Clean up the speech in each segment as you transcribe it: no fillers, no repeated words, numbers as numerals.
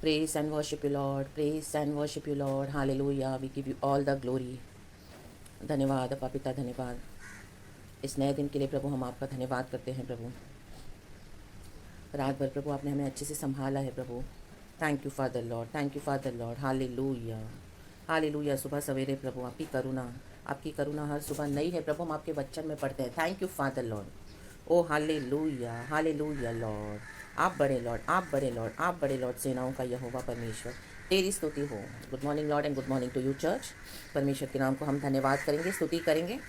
Praise and worship you, Lord. Praise and worship you, Lord. Hallelujah. We give you all the glory. धन्यवाद अपा पिता, धन्यवाद इस नए दिन के लिए प्रभु। हम आपका धन्यवाद करते हैं प्रभु। रात भर प्रभु आपने हमें अच्छे से संभाला है प्रभु। Thank you father lord, thank you father lord. Hallelujah, hallelujah. सुबह सवेरे प्रभु आपकी करुणा हर सुबह नई है प्रभु। हम आपके वचन में पढ़ते हैं। Thank you father lord. Oh hallelujah, hallelujah lord. आप बड़े लॉर्ड, आप बड़े लॉर्ड, आप बड़े लॉर्ड। सेनाओं का यहोवा परमेश्वर तेरी स्तुति हो। Good morning lord and good morning to you church. परमेश्वर के नाम को हम धन्यवाद करेंगे, स्तुति करेंगे।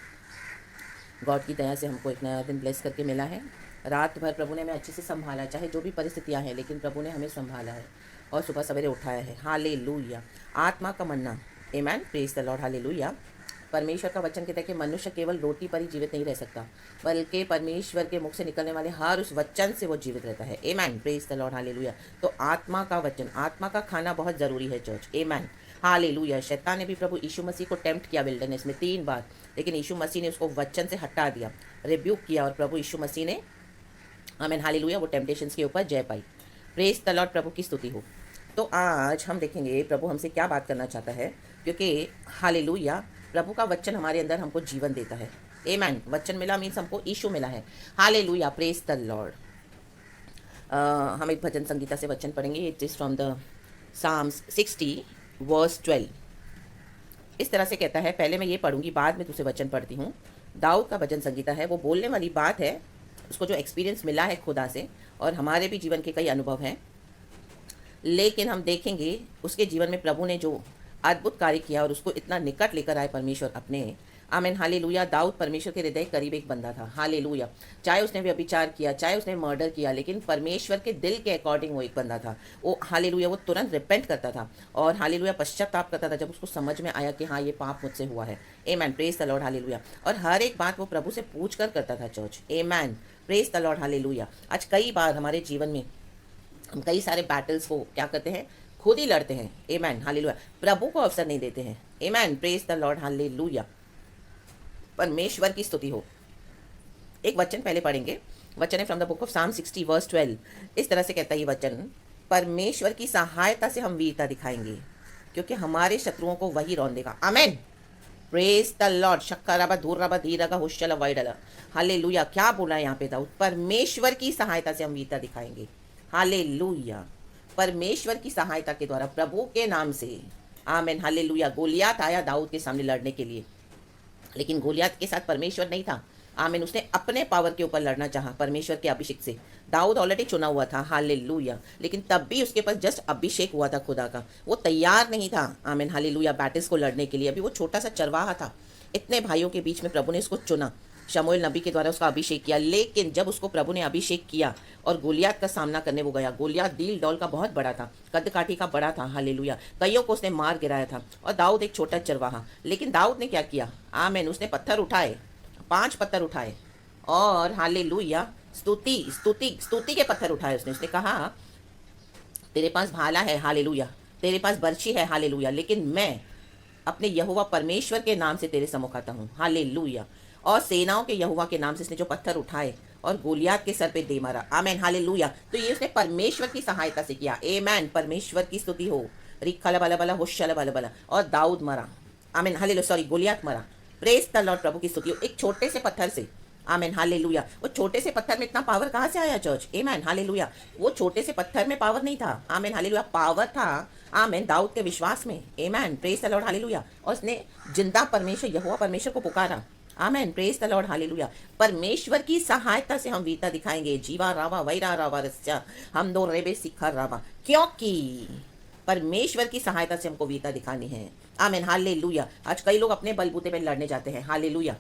गॉड की दया से हमको एक नया दिन ब्लेस करके मिला है। रात भर प्रभु ने हमें अच्छे से संभाला, चाहे जो भी परिस्थितियां हैं, लेकिन प्रभु ने हमें संभाला है और सुबह सवेरे उठाया है। हालेलुया। आत्मा का मन्ना, आमेन, प्रेज द लॉर्ड। हालेलुया। परमेश्वर का वचन कहता है कि मनुष्य केवल रोटी पर ही जीवित नहीं रह सकता, बल्कि परमेश्वर के मुख से निकलने वाले हर उस वचन से वो जीवित रहता है। Amen, praise the lord. Hallelujah. तो आत्मा का वचन, आत्मा का खाना बहुत ज़रूरी है चर्च। आमेन, हालेलुया। शैतान ने भी प्रभु यीशु मसीह को टेम्प्ट किया विल्डरनेस में 3 बार, लेकिन यीशु मसीह ने उसको वचन से हटा दिया, रिब्यूक किया, और प्रभु यीशु मसीह ने, आमेन, हालेलुया, वो टेम्पटेशंस के ऊपर जय पाई। प्रेज द लॉर्ड, प्रभु की स्तुति हो। तो आज हम देखेंगे प्रभु हमसे क्या बात करना चाहता है, क्योंकि हालेलुया प्रभु का वचन हमारे अंदर हमको जीवन देता है। आमेन। वचन मिला मीन्स हमको यीशु मिला है। Hallelujah, praise the lord. हम एक भजन संगीता से वचन पढ़ेंगे। It is from the Psalms 60 verse 12। इस तरह से कहता है, पहले मैं ये पढ़ूंगी, बाद में तुझसे वचन पढ़ती हूँ। दाऊद का भजन संगीता है, वो बोलने वाली बात है, उसको जो एक्सपीरियंस मिला है खुदा से, और हमारे भी जीवन के कई अनुभव हैं, लेकिन हम देखेंगे उसके जीवन में प्रभु ने जो अद्भुत कार्य किया और उसको इतना निकट लेकर आए परमेश्वर अपने। आमेन, हालेलुया। दाऊद परमेश्वर के हृदय करीब एक बंदा था। हालेलुया। चाहे उसने व्यभिचार किया, चाहे उसने मर्डर किया, लेकिन परमेश्वर के दिल के अकॉर्डिंग वो एक बंदा था। वो हालेलुया, वो तुरंत रिपेंट करता था और हालेलुया पश्चाताप करता था जब उसको समझ में आया कि हाँ ये पाप मुझसे हुआ है। Amen, praise the lord. Hallelujah. और हर एक बात वो प्रभु से पूछ कर करता था church. Amen, praise the lord. Hallelujah. आज कई बार हमारे जीवन में हम कई सारे बैटल्स को क्या करते हैं, खुद ही लड़ते हैं। आमेन, हालेलुया। प्रभु को अवसर नहीं देते हैं। आमेन, प्रेज द लॉर्ड। हालेलुया। परमेश्वर की स्तुति हो। एक वचन पहले पढ़ेंगे। वचन है फ्रॉम द बुक ऑफ साम 60 वर्स 12। इस तरह से कहता है ये वचन, परमेश्वर की सहायता से हम वीरता दिखाएंगे, क्योंकि हमारे शत्रुओं को वही रौंदेगा। आमेन, प्रेज द लॉर्ड। शक्का रबा धूर रबा धीरगा हुशला वाइडला। हालेलुया। क्या बोला यहाँ पे दाऊद? परमेश्वर की सहायता से हम वीरता दिखाएंगे। हालेलुया। परमेश्वर की सहायता के द्वारा, प्रभु के नाम से। आमेन, हालेलुया। गोलियात आया दाऊद के सामने लड़ने के लिए, लेकिन गोलियात के साथ परमेश्वर नहीं था। आमीन, उसने अपने पावर के ऊपर लड़ना चाहा परमेश्वर के अभिषेक से। दाऊद ऑलरेडी चुना हुआ था। हालेलुया। लेकिन तब भी उसके पास जस्ट अभिषेक हुआ था खुदा का, वो तैयार नहीं था। आमीन, हालेलुया, बैटल्स को लड़ने के लिए। अभी वो छोटा सा चरवाहा था। इतने भाइयों के बीच में प्रभु ने उसको चुना, शमूएल नबी के द्वारा उसका अभिषेक किया। लेकिन जब उसको प्रभु ने अभिषेक किया और गोलियात का सामना करने वो गया, गोलियात डील डॉल का बहुत बड़ा था, कद काठी का बड़ा था। हालेलुया। कईयों को उसने मार गिराया था, और दाऊद एक छोटा चरवाहा। लेकिन दाऊद ने क्या किया? आमीन, उसने पत्थर उठाए, 5 पत्थर उठाए, और हालेलुया स्तुति स्तुति स्तुति के पत्थर उठाए उसने कहा, तेरे पास भाला है, हालेलुया, तेरे पास बर्छी है, हालेलुया, लेकिन मैं अपने यहोवा परमेश्वर के नाम से तेरे सम्मुख आता हूँ। हालेलुया। और सेनाओं के यहोवा के नाम से इसने जो पत्थर उठाए और गोलियात के सर पे दे मारा। आमेन, हालेलुया। तो ये उसने परमेश्वर की सहायता से किया। आमेन, परमेश्वर की स्तुति हो। रिखला बला बला होशला बला बला। और दाऊद मरा। आमेन, हालेलुया, सॉरी, गोलियात मरा। प्रेज द लॉर्ड, प्रभु की स्तुति हो। एक छोटे से पत्थर से। आमेन, हालेलुया। वो छोटे से पत्थर में इतना पावर कहाँ से आया चर्च? आमेन, हालेलुया। वो छोटे से पत्थर में पावर नहीं था। आमेन, हालेलुया। पावर था, आमेन, दाऊद के विश्वास में। आमेन, प्रेज द लॉर्ड, हालेलुया। और उसने जिंदा परमेश्वर यहोवा परमेश्वर को पुकारा। आमेन, प्रेज द लॉर्ड, हालेलुया। परमेश्वर की सहायता से हम वीरता दिखाएंगे। जीवा रावा वैरा रावा रस्या हम दो रेबे शिखर रावा, क्योंकि परमेश्वर की सहायता से हमको वीरता दिखानी है। आमेन, हालेलुया। आज कई लोग अपने बलबूते पे लड़ने जाते हैं। हालेलुया।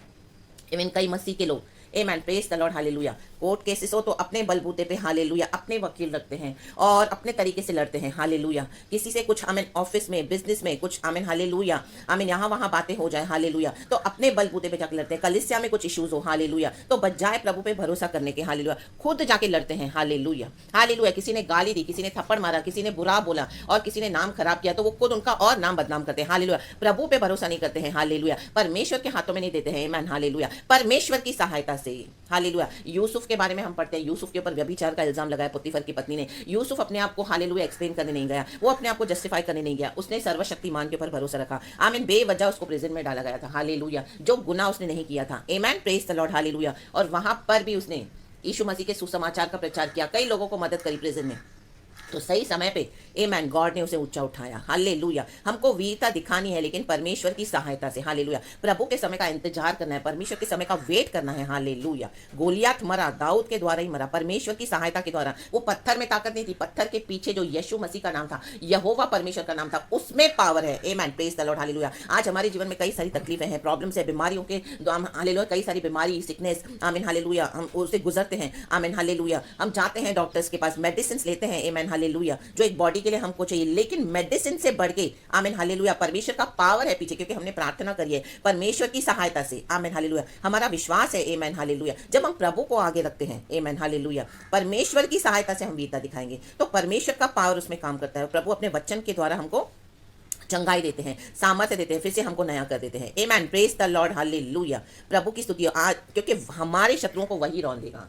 इवन कई मसीह के लोग, amen, praise the lord, hallelujah, court cases हो तो अपने बलबूते पे, हालेलुया, अपने वकील रखते हैं और अपने तरीके से लड़ते हैं। हालेलुया। किसी से कुछ, आमेन, ऑफिस में, बिजनेस में कुछ, आमेन, हालेलुया, आमेन, यहाँ वहाँ बातें हो जाए, हालेलुया, तो अपने बलबूते पे जाकर लड़ते हैं। कलिसिया में कुछ इश्यूज हो, हालेलुया, तो बजाय प्रभु पे भरोसा करने के, हालेलुया, खुद जाके लड़ते हैं। Hallelujah, hallelujah. किसी ने गाली दी, किसी ने थप्पड़ मारा, किसी ने बुरा बोला और किसी ने नाम खराब किया, तो वो खुद उनका और नाम बदनाम करते हैं। हालेलुया। प्रभु पे भरोसा नहीं करते हैं। हालेलुया। परमेश्वर के हाथों में नहीं देते हैं। आमेन, हालेलुया। परमेश्वर की सहायता से, हालेलुया। यूसुफ के के बारे में हम पढ़ते हैं, यूसुफ के ऊपर व्यभिचार का इल्जाम लगाया पुतीफर की पत्नी ने। यूसुफ अपने आप को हालेलुया एक्सप्लेन करने नहीं गया, वो अपने आप को जस्टिफाई करने नहीं गया, उसने सर्वशक्तिमान के ऊपर भरोसा रखा। आमीन। बेवजह उसको प्रिजन में डाला गया था, हालेलुया, जो गुनाह उसने नहीं किया था। आमीन, प्रेज द लॉर्ड, हालेलुया। और वहां पर भी उसने यीशु मसीह के सुसमाचार का प्रचार किया, कई लोगों को मदद करी प्रिजन में। तो सही समय पे आमेन गॉड ने उसे ऊंचा उठाया, हालेलुया। हमको वीरता दिखानी है लेकिन परमेश्वर की सहायता से, हालेलुया। प्रभु के समय का इंतजार करना है, परमेश्वर के समय का वेट करना है, हालेलुया। गोलियात मरा, दाऊद के द्वारा ही मरा, परमेश्वर की सहायता के द्वारा। वो पत्थर में ताकत नहीं थी, पत्थर के पीछे जो यीशु मसीह का नाम था, यहोवा परमेश्वर का नाम था, उसमें पावर है। Amen, praise the lord, hallelujah. आज हमारे जीवन में कई सारी तकलीफें हैं, प्रॉब्लम्स है, बीमारियों के, हालेलुया, कई सारी बीमारी, सिकनेस, आमीन, हालेलुया, हम उसे गुजरते हैं। आमीन, हालेलुया। हम जाते हैं डॉक्टर्स के पास, मेडिसिन लेते हैं, आमीन, हालेलुया, जो एक बॉडी के लिए हमको चाहिए, लेकिन मेडिसिन से बढ़ के, आमीन, हालेलुया, परमेश्वर का पावर है पीछे, क्योंकि हमने प्रार्थना करी है परमेश्वर की सहायता से। आमीन, हालेलुया। हमारा विश्वास है, आमीन, हालेलुया। जब हम प्रभु को आगे रखते हैं, आमीन, हालेलुया, परमेश्वर की सहायता से हम वीरता दिखाएंगे, तो परमेश्वर का पावर उसमें काम करता है। प्रभु अपने वचन के द्वारा हमको चंगाई देते हैं, सामर्थ्य देते हैं, फिर से हमको नया कर देते हैं। आमीन, प्रेज द लॉर्ड, हालेलुया। प्रभु की स्तुति आज, क्योंकि हमारे शत्रुओं को वही रौंद देगा।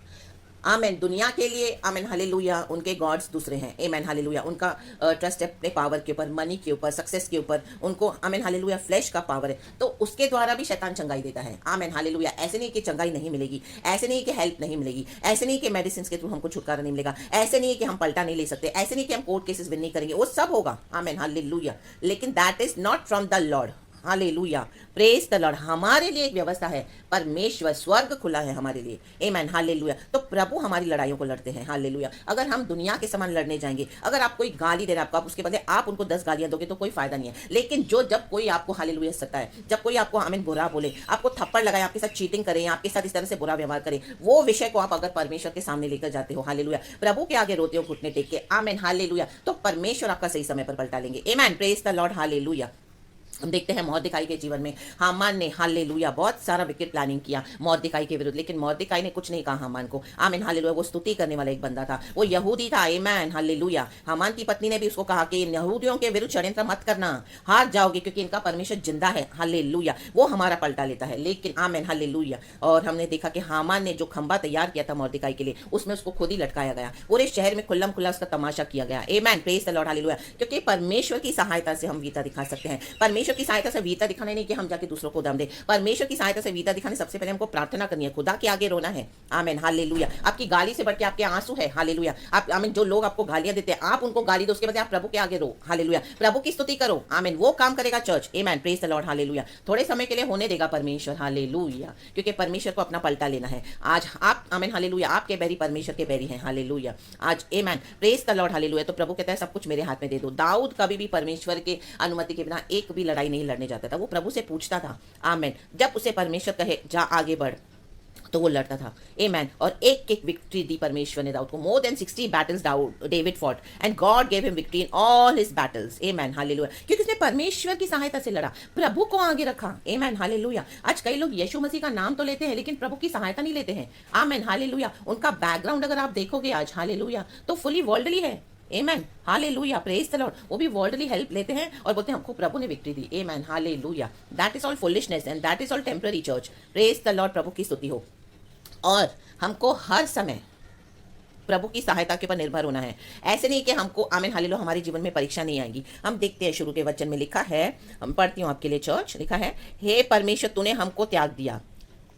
आमेन। दुनिया के लिए, आमेन, हालेलुया, उनके गॉड्स दूसरे हैं, आमेन, हालेलुया। उनका ट्रस्ट है अपने पावर के ऊपर, मनी के ऊपर, सक्सेस के ऊपर, उनको, आमेन, हालेलुया, फ्लैश का पावर है, तो उसके द्वारा भी शैतान चंगाई देता है। आमेन, हालेलुया। ऐसे नहीं कि चंगाई नहीं मिलेगी, ऐसे नहीं कि हेल्प नहीं मिलेगी, ऐसे नहीं कि मेडिसिन के थ्रू हमको छुटकारा नहीं मिलेगा, ऐसे नहीं कि हम पलटा नहीं ले सकते, ऐसे नहीं कि हम कोर्ट केसेस विन नहीं करेंगे, वो सब होगा। आमेन, हालेलुया। लेकिन that is not from the lord, hallelujah, praise the Lord. हमारे लिए एक व्यवस्था है, परमेश्वर, स्वर्ग खुला है हमारे लिए, आमेन, हालेलुया। तो प्रभु हमारी लड़ाइयों को लड़ते हैं, हालेलुया। अगर हम दुनिया के समान लड़ने जाएंगे, अगर आप कोई गाली दे रहा है आपको, आप उसके बदले आप उनको 10 गालियां दोगे तो कोई फायदा नहीं है। लेकिन जब कोई आपको, हालेलुया, सताए, जब कोई आपको, आमीन, बुरा बोले, आपको थप्पड़ लगाए, आपके साथ चीटिंग करें, आपके साथ इस तरह से बुरा व्यवहार करें, वो विषय को आप अगर परमेश्वर के सामने लेकर जाते हो, हालेलुया, प्रभु के आगे रोते हो घुटने टेक के, आमीन, हालेलुया, तो परमेश्वर आपका सही समय पर पलटा लेंगे। आमीन, प्रेज द लॉर्ड, हालेलुया। हम देखते हैं मॉर्देकाई के जीवन में, हामान ने, हालेलुया, बहुत सारा विकेट प्लानिंग किया मॉर्देकाई के विरुद्ध, लेकिन मॉर्देकाई ने कुछ नहीं कहा हामान को। आमीन, हालेलुया। वो स्तुति करने वाला एक बंदा था, वो यहूदी था, आमीन, हालेलुया। हामान की पत्नी ने भी उसको कहा कि यहूदियों के विरुद्ध षड्यंत्र मत करना, हार जाओगे, क्योंकि इनका परमेश्वर जिंदा है, हालेलुया, वो हमारा पलटा लेता है। लेकिन आमीन, हालेलुया। और हमने देखा कि हामान ने जो खंबा तैयार किया था मॉर्देकाई के लिए, उसमें उसको खुद ही लटकाया गया, पूरे शहर में खुल्लम खुल्ला उसका तमाशा किया गया। आमीन, प्रेज द लॉर्ड, हालेलुया। क्योंकि परमेश्वर की सहायता से हम वीरता दिखा सकते हैं। परमेश्वर की सहायता से वीरता दिखाने नहीं कि हम जाके दूसरों को दम दे, परमेश्वर की सहायता से वीरता दिखाने सबसे पहले हमको प्रार्थना करनी है, खुदा के आगे रोना है। आमीन, हालेलुया। आपकी गाली से बढ़ के आपके आंसू है, हालेलुया। आप, आमीन, जो लोग आपको गालियां देते हैं, आप उनको गाली दो, उसके बाद आप प्रभु के आगे रो, हालेलुया, प्रभु की स्तुति करो। आमीन, वो काम करेगा चर्च। आमीन, प्रेज द लॉर्ड, हालेलुया। थोड़े समय के लिए होने देगा परमेश्वर, हालेलुया, क्योंकि परमेश्वर को अपना पलटा लेना है। आज आप, आमीन, हालेलुया, आपके बैरी परमेश्वर के बैरी हैं, हालेलुया। आज, आमीन, प्रेज द लॉर्ड, हालेलुया। तो प्रभु कहता है सब कुछ मेरे हाथ में दे दो। दाऊद कभी भी परमेश्वर के अनुमति के बिना एक भी लड़ाई नहीं लड़ने जाता था, वो प्रभु से पूछता था। आमीन, जब उसे परमेश्वर कहे जा आगे बढ़, तो वो लड़ता था। आमीन, और एक एक विक्ट्री दी परमेश्वर ने दाऊद को। More than 60 battles David fought and God gave him victory in all his battles. आमीन, हालेलुया, क्योंकि उसने परमेश्वर की सहायता से लड़ा, प्रभु को आगे रखा। आमीन, हालेलुया। आज कई लोग यीशु मसीह का नाम तो लेते हैं लेकिन प्रभु की सहायता नहीं लेते हैं। आमीन, हालेलुया। उनका बैकग्राउंड अगर आप देखोगे आज, हालेलुया, तो फुली वर्ल्डली है। आमेन, हालेलुया, प्रेज द लॉर्ड। वो भी वर्ल्डली हेल्प लेते हैं और बोलते हैं हमको प्रभु ने विक्ट्री दी। Amen, hallelujah. That is all foolishness and that is all temporary church. Praise the lord, प्रभु की स्तुति हो। और हमको हर समय प्रभु की सहायता के ऊपर निर्भर होना है। ऐसे नहीं कि हमको, आमीन, हालेलुया, हमारे जीवन में परीक्षा नहीं आएगी। हम देखते हैं शुरू के वचन में लिखा है, हम पढ़ती हूँ आपके लिए चर्च, लिखा है, हे परमेश्वर, तूने हमको त्याग दिया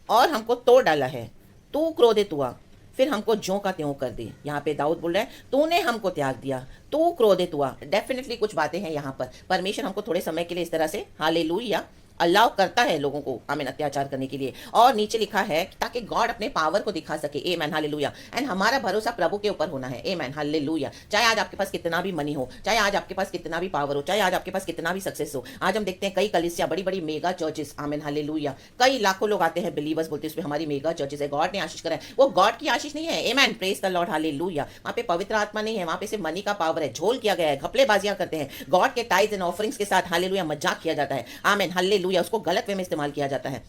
और हमको तोड़ डाला है, तू क्रोधित हुआ, फिर हमको ज्यों का त्यों कर दी। यहाँ पे दाऊद बोल रहा है तूने हमको त्याग दिया, तू क्रोधित हुआ। डेफिनेटली कुछ बातें हैं यहाँ पर। परमेश्वर हमको थोड़े समय के लिए इस तरह से, हालेलुया, अलाउ करता है लोगों को, आमीन, अत्याचार करने के लिए। और नीचे लिखा है ताकि गॉड अपने पावर को दिखा सके। आमीन, हालेलुया। एंड हमारा भरोसा प्रभु के ऊपर होना है। आमीन, हालेलुया। चाहे आज आपके पास कितना भी मनी हो, चाहे आज आपके पास कितना भी पावर हो, चाहे आज आपके पास कितना भी सक्सेस हो। आज हम देखते हैं कई कलीसिया, बड़ी बड़ी मेगा चर्चेस, आमीन, हालेलुया, कई लाखों लोग आते हैं, बिलीवर्स बोलते हैं उसमें हमारी मेगा चर्चेस है, गॉड ने आशीष करा है। वो गॉड की आशीष नहीं है। आमीन, प्रेज द लॉर्ड, हालेलुया। वहाँ पे पवित्र आत्मा नहीं है, वहाँ पे सिर्फ मनी का पावर है, झोल किया गया है, घपलेबाजियां करते हैं, गॉड के टाइज एंड ऑफरिंग्स के साथ, हालेलुया, मजाक किया जाता है। आमीन, हालेलुया, उसको गलत वे में इस्तेमाल किया जाता है।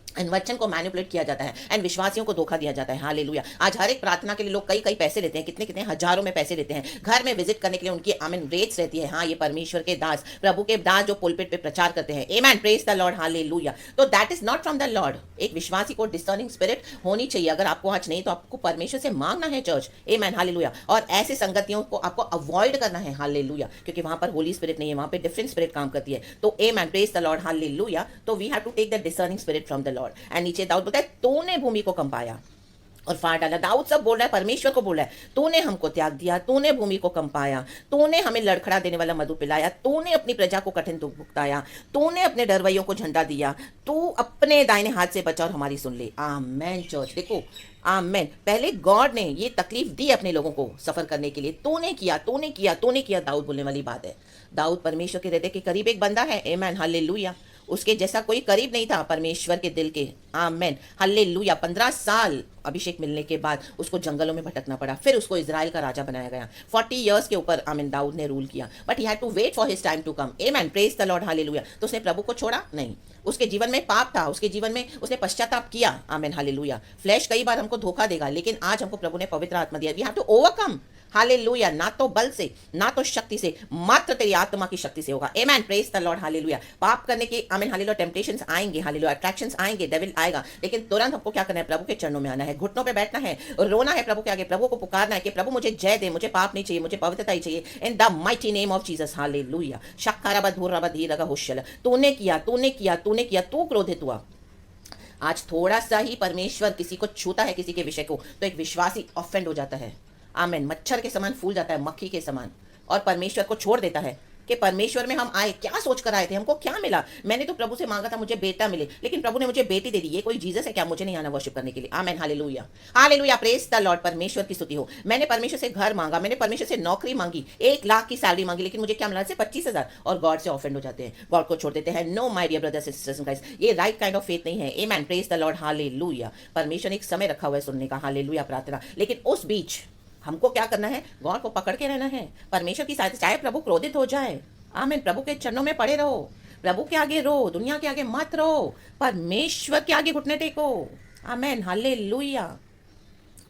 एंड वचन को मैनिपुलेट किया जाता है एंड विश्वासियों को धोखा दिया जाता है। हालेलुया। आज हर एक प्रार्थना के लिए लोग कई कई पैसे लेते हैं, कितने कितने हजारों में पैसे लेते हैं। घर में विजिट करने के लिए उनकी आमीन रेट्स रहती है। हाँ, ये परमेश्वर के दास, प्रभु के दास जो पुलपिट पे प्रचार करते हैं, आमेन, प्रेज द लॉर्ड, हालेलुया। तो that is not from the Lord. एक विश्वासी को डिसर्निंग स्पिरिट होनी चाहिए। अगर आपको आज नहीं तो आपको परमेश्वर से मांगना है चर्च, आमेन, हालेलुया। और ऐसे संगतियों को आपको अवॉइड करना है, हालेलुया, क्योंकि वहां पर होली स्पिरिट नहीं है, वहां पे डिफरेंट स्पिरिट काम करती है। तो amen, praise the lord, hallelujah. तो we have to take the discerning spirit from the lord. And नीचे दाऊद बोलता है, तूने भूमि को कंपाया और फाड़ डाला। दाऊद सब बोल रहा है, परमेश्वर को बोल रहा है, तूने हमको त्याग दिया, तूने भूमि को कंपाया, तूने हमें लड़खड़ा देने वाला मधु पिलाया, तूने अपनी प्रजा को कठिन दुख भुगताया, तूने अपने डरवैयों को झंडा दिया, तू अपने दाहिने हाथ से बचा और हमारी सुन ले। आमेन चर्च, देखो, आमेन। पहले गॉड ने ये तकलीफ दी अपने लोगों को सफर करने के लिए। तूने किया, तूने किया, तूने किया, दाऊद बोलने वाली बात है। दाऊद परमेश्वर के हृदय के करीब एक बंदा है, आमेन, हालेलुया। उसके जैसा कोई करीब नहीं था परमेश्वर के दिल के, आमेन, हालेलुया। 15 साल अभिषेक मिलने के बाद उसको जंगलों में भटकना पड़ा, फिर उसको इजराइल का राजा बनाया गया। 40 इयर्स के ऊपर आमीन दाऊद ने रूल किया, but he had to wait for his time to come, amen, praise the lord, hallelujah. तो उसने प्रभु को छोड़ा नहीं। उसके जीवन में पाप था, उसके जीवन में उसने पश्चाताप किया, आमीन, हालेलुया। फ्लैश कई बार हमको धोखा देगा, लेकिन आज हमको प्रभु ने पवित्र आत्मा दिया। We have to overcome, hallelujah. ना तो बल से, ना तो शक्ति से, मात्र तेरी आत्मा की शक्ति से होगा, आमेन, प्रेज द लॉर्ड, हालेलुया। पाप करने के, आमीन, हालेलुया, टेम्पटेशंस आएंगे, हालेलुया, अट्रैक्शंस आएंगे, डेविल आएगा, लेकिन तुरंत हमको क्या करना है? प्रभु के चरणों में आना है, घुटनों पे बैठना है, रोना है प्रभु के आगे, प्रभु को पुकारना है कि प्रभु मुझे जय दे, मुझे पाप नहीं चाहिए, मुझे पवित्रता ही चाहिए, in the mighty name of Jesus, hallelujah. शक्काराबधूरबधीरगहुशल, तूने किया, तूने किया, तूने किया, तू क्रोधित हुआ। आज थोड़ा सा ही परमेश्वर किसी को छूता है, किसी के विषय को, तो एक विश्वासी ऑफेंड हो जाता है, आमेन, मच्छर के समान फूल जाता है, मक्खी के समान, और परमेश्वर को छोड़ देता है कि परमेश्वर में हम आए, क्या सोच कर आए थे, हमको क्या मिला? मैंने तो प्रभु से मांगा था मुझे बेटा मिले, लेकिन प्रभु ने मुझे बेटी दे दी। ये कोई जीसस है क्या? मुझे नहीं आना वर्शिप करने के लिए, amen, hallelujah, hallelujah, praise the lord. परमेश्वर की स्तुति हो। मैंने परमेश्वर से घर मांगा, मैंने परमेश्वर से नौकरी मांगी, 1 लाख की सैलरी मांगी, लेकिन मुझे क्या मिला? सिर्फ 25,000, और गॉड से ऑफेंड हो जाते हैं, गॉड को छोड़ देते हैं। No my dear brothers sisters guys, ये राइट काइंड ऑफ फेथ नहीं है, amen, praise the lord, hallelujah. परमेश्वर ने एक समय रखा हुआ है सुनने का, हालेलुया, प्रार्थना, लेकिन उस बीच हमको क्या करना है? गॉड को पकड़ के रहना है, परमेश्वर की सहायता, चाहे प्रभु क्रोधित हो जाए, आमीन, प्रभु के चरणों में पड़े रहो, प्रभु के आगे रो, दुनिया के आगे मत रहो, परमेश्वर के आगे घुटने टेको, आमीन, हालेलुया,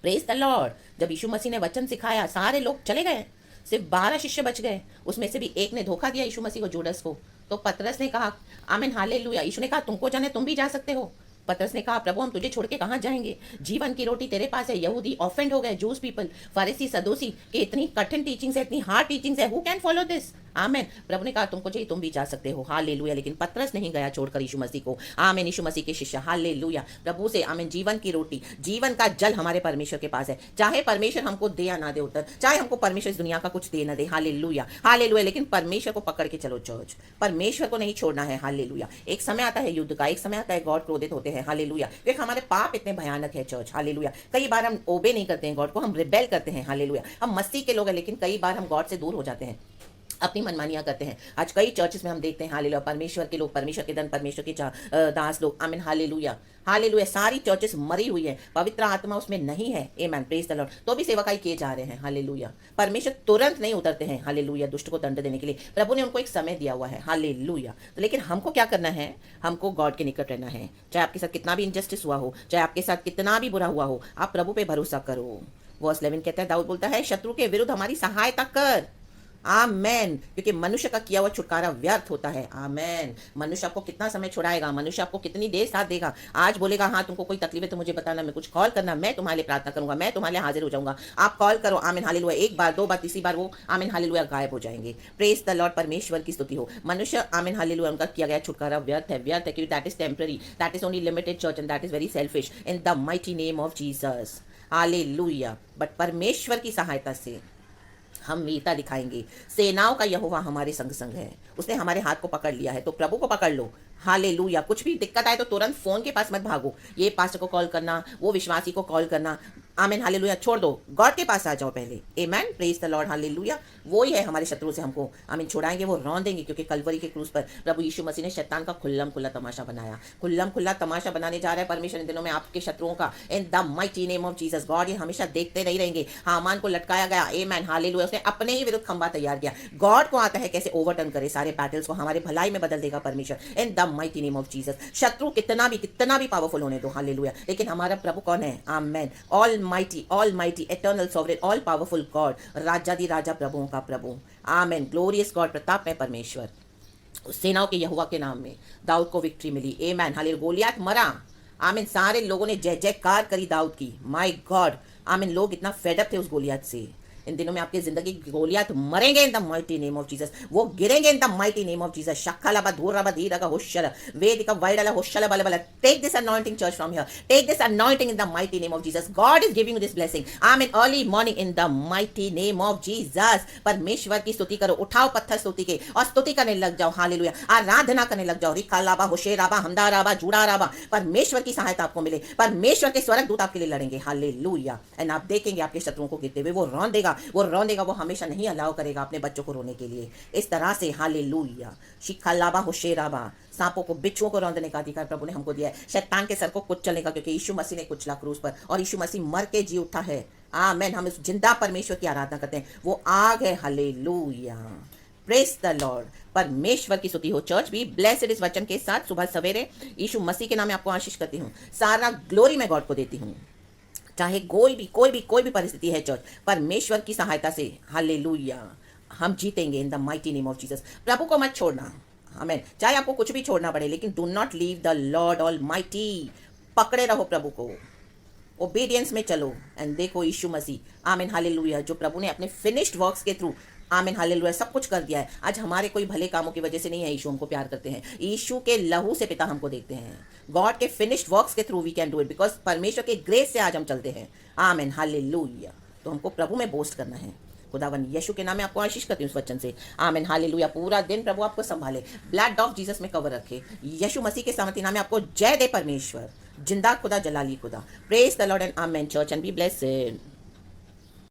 प्रेज द लॉर्ड। जब यीशु मसीह ने वचन सिखाया, सारे लोग चले गए, सिर्फ 12 शिष्य बच गए, उसमें से भी एक ने धोखा दिया यीशु मसीह को, जूडस को। तो पतरस ने कहा, आमीन, हालेलुया, यीशु ने कहा तुमको जाने, तुम भी जा सकते हो। पतरस ने कहा, प्रभु हम तुझे छोड़ के कहाँ जाएंगे? जीवन की रोटी तेरे पास है। यहूदी ऑफेंड हो गए, जूस पीपल, फरीसी, सदूसी, कि इतनी कठिन टीचिंग्स है, इतनी हार्ड टीचिंग्स है, हु कैन फॉलो दिस? आमेन। प्रभु ने कहा तुमको चाहिए तुम भी जा सकते हो, हालेलुया। लेकिन पतरस नहीं गया छोड़कर यीशु मसीह को, आमेन, यीशु मसीह के शिष्य, हालेलुया। प्रभु से, आमेन, जीवन की रोटी, जीवन का जल हमारे परमेश्वर के पास है। चाहे परमेश्वर हमको दे या ना दे उत्तर, चाहे हमको परमेश्वर इस दुनिया का कुछ दे ना दे, हालेलुया, हालेलुया, लेकिन परमेश्वर को पकड़ के चलो चर्च, परमेश्वर को नहीं छोड़ना है, हालेलुया। एक समय आता है युद्ध का, एक समय आता है गॉड क्रोधित होते हैं, हालेलुया। हमारे पाप इतने भयानक है चर्च, हालेलुया। कई बार हम ओबे नहीं करते हैं गॉड को, हम रिबेल करते हैं, हालेलुया। हम मसीह के लोग हैं, लेकिन कई बार हम गॉड से दूर हो जाते हैं, अपनी मनमानियां करते हैं। आज कई चर्चेस में हम देखते हैं, हालेलुया, परमेश्वर के लोग, परमेश्वर के दन, परमेश्वर के दास लोग, आमीन, हालेलुया, हालेलुया। सारी चर्चेस मरी हुई है, पवित्र आत्मा उसमें नहीं है, आमीन, प्रेज द लॉर्ड, तो भी सेवकाई किए जा रहे हैं, हालेलुया। परमेश्वर तुरंत नहीं उतरते हैं, हालेलुया, दुष्ट को दंड देने के लिए। प्रभु ने उनको एक समय दिया हुआ है, हालेलुया। तो लेकिन हमको क्या करना है? हमको गॉड के निकट रहना है। चाहे आपके साथ कितना भी इनजस्टिस हुआ हो, चाहे आपके साथ कितना भी बुरा हुआ हो, आप प्रभु पे भरोसा करो। वर्स 11 कहता है, दाऊद बोलता है, शत्रु के विरुद्ध हमारी सहायता कर, आमेन, क्योंकि मनुष्य का किया हुआ छुटकारा व्यर्थ होता है, आमेन। मनुष्य आपको कितना समय छुड़ाएगा? मनुष्य आपको कितनी देर साथ देगा? आज बोलेगा हाँ तुमको कोई तकलीफ है तो मुझे बताना, मैं कुछ कॉल करना, मैं तुम्हारे लिए प्रार्थना करूंगा, मैं तुम्हारे लिए हाजिर हो जाऊंगा। आप कॉल करो, आमीन, हालेलुया। एक बार, 2 बार, तीसरी बार वो, आमीन, हालेलुया, गायब हो जाएंगे। प्रेज द लॉर्ड, परमेश्वर की स्तुति हो। मनुष्य, आमीन, हालेलुया, उनका किया गया छुटकारा व्यर्थ है, व्यर्थ है, क्योंकि that is temporary, that is only limited church, and that is very selfish, in the mighty name of Jesus, hallelujah. But परमेश्वर की सहायता से हम वीरता दिखाएंगे। सेनाओं का यहोवा हमारे संग संग है, उसने हमारे हाथ को पकड़ लिया है, तो प्रभु को पकड़ लो, हालेलुया। कुछ भी दिक्कत आए तो तुरंत फोन के पास मत भागो, ये पास्टर को कॉल करना, वो विश्वासी को कॉल करना, आमेन हालेलुया, छोड़ दो, गॉड के पास आ जाओ पहले। आमेन, प्रेज द लॉर्ड, हालेलुया। वो ही है हमारे शत्रु से हमको आमीन छुड़ाएंगे, वो रौन देंगे, क्योंकि कलवरी के क्रूस पर प्रभु यीशु मसीह ने शैतान का खुल्लम खुल्ला तमाशा बनाया, खुल्लम खुल्ला तमाशा बनाने जा रहा है परमेश्वर इन दिनों में आपके शत्रुओं का, इन the mighty name of Jesus. God ये हमेशा देखते नहीं रहेंगे। हामान को लटकाया गया, आमेन हालेलुया, उसने अपने ही विरुद्ध खंबा तैयार किया। गॉड को आता है कैसे ओवरटर्न करे सारे बैटल्स को, हमारे भलाई में बदल देगा परमेश्वर इन the mighty name of Jesus. शत्रु कितना भी पावरफुल होने दो, हालेलुया, लेकिन हमारा प्रभु कौन है? Amen, almighty eternal sovereign all powerful God, राजादी राजा प्रभुओं का प्रभु। आमेन, ग्लोरियस गॉड, प्रताप में परमेश्वर। सेनाओं के यहोवा के नाम में दाऊद को विक्ट्री मिली। आमेन हालेलुया, गोलियात मरा। आमीन, सारे लोगों ने जय जयकार करी दाऊद की। माय गॉड, आमीन, लोग इतना फेडअप थे उस गोलियात से। इन दिनों में आपकी जिंदगी की गोलियात मरेंगे in the mighty name of Jesus, वो गिरेंगे in the mighty name of Jesus. शक्खलबा धूरबा धीरगा होशल वेदिका वाइडला होशल बलबल। Take this anointing church from here, take this anointing in the mighty name of Jesus. God is giving you this blessing. Amen, early morning in the mighty name of Jesus. परमेश्वर की स्तुति करो, उठाओ पत्थर स्तुति के और स्तुति करने लग जाओ, हालेलुया, आराधना करने लग जाओ। रिकालाबा होशेराबा हमदाराबा जुड़ाराबा, परमेश्वर की सहायता आपको मिले, परमेश्वर के स्वर्गदूत आपके लिए लड़ेंगे, हालेलुया। एंड आप देखेंगे आपके शत्रुओं को गिरते हुए, वो रौन देगा, वो हमेशा नहीं अलाउ करेगा अपने बच्चों को रोने के लिए इस तरह से, हालेलुया। शिखालाबा होशेराबा, सांपों को बिच्छुओं को रौंदने का अधिकार प्रभु ने हमको दिया है, शैतान के सर को कुचलने का, क्योंकि यीशु मसीह ने कुचला क्रूस पर और यीशु मसीह मर के जी उठा है। आमेन, हम इस जिंदा परमेश्वर की आराधना करते हैं, वो आग है, हालेलुया, प्रेज द लॉर्ड। परमेश्वर की स्तुति हो। चर्च भी ब्लेस्ड इस वचन के साथ सुबह सवेरे यीशु मसीह के नाम में आपको आशीष करती हूँ। सारा ग्लोरी मैं गॉड को देती हूँ, चाहे कोई भी परिस्थिति है चर्च, परमेश्वर की सहायता से, हालेलुया, हम जीतेंगे in the mighty name of Jesus. प्रभु को मत छोड़ना, आमेन, चाहे आपको कुछ भी छोड़ना पड़े, लेकिन do not leave the Lord all mighty. पकड़े रहो प्रभु को, ओबीडियंस में चलो एंड देखो यीशु मसीह, आमेन हालेलुया, जो प्रभु ने अपने फिनिश्ड वर्क्स के थ्रू, आमीन हालेलुया, सब कुछ कर दिया है। आज हमारे कोई भले कामों की वजह से नहीं है, यीशु हमको प्यार करते हैं, यीशु के लहू से पिता हमको देखते हैं, गॉड के फिनिश्ड वर्क्स के through we can do it, because परमेश्वर के ग्रेस से आज हम चलते हैं। आमीन हालेलुया, तो हमको प्रभु में बोस्ट करना है। खुदावन यीशु के नाम में आपको आशीष करती हूँ इस वचन से। आमीन हालेलुया, पूरा दिन प्रभु आपको संभाले, ब्लड ऑफ जीसस में कवर रखे, यीशु मसीह के सामर्थ्य नाम में आपको जय दे परमेश्वर, जिंदा खुदा, जलाली खुदा। Praise the lord and amen church and be blessed.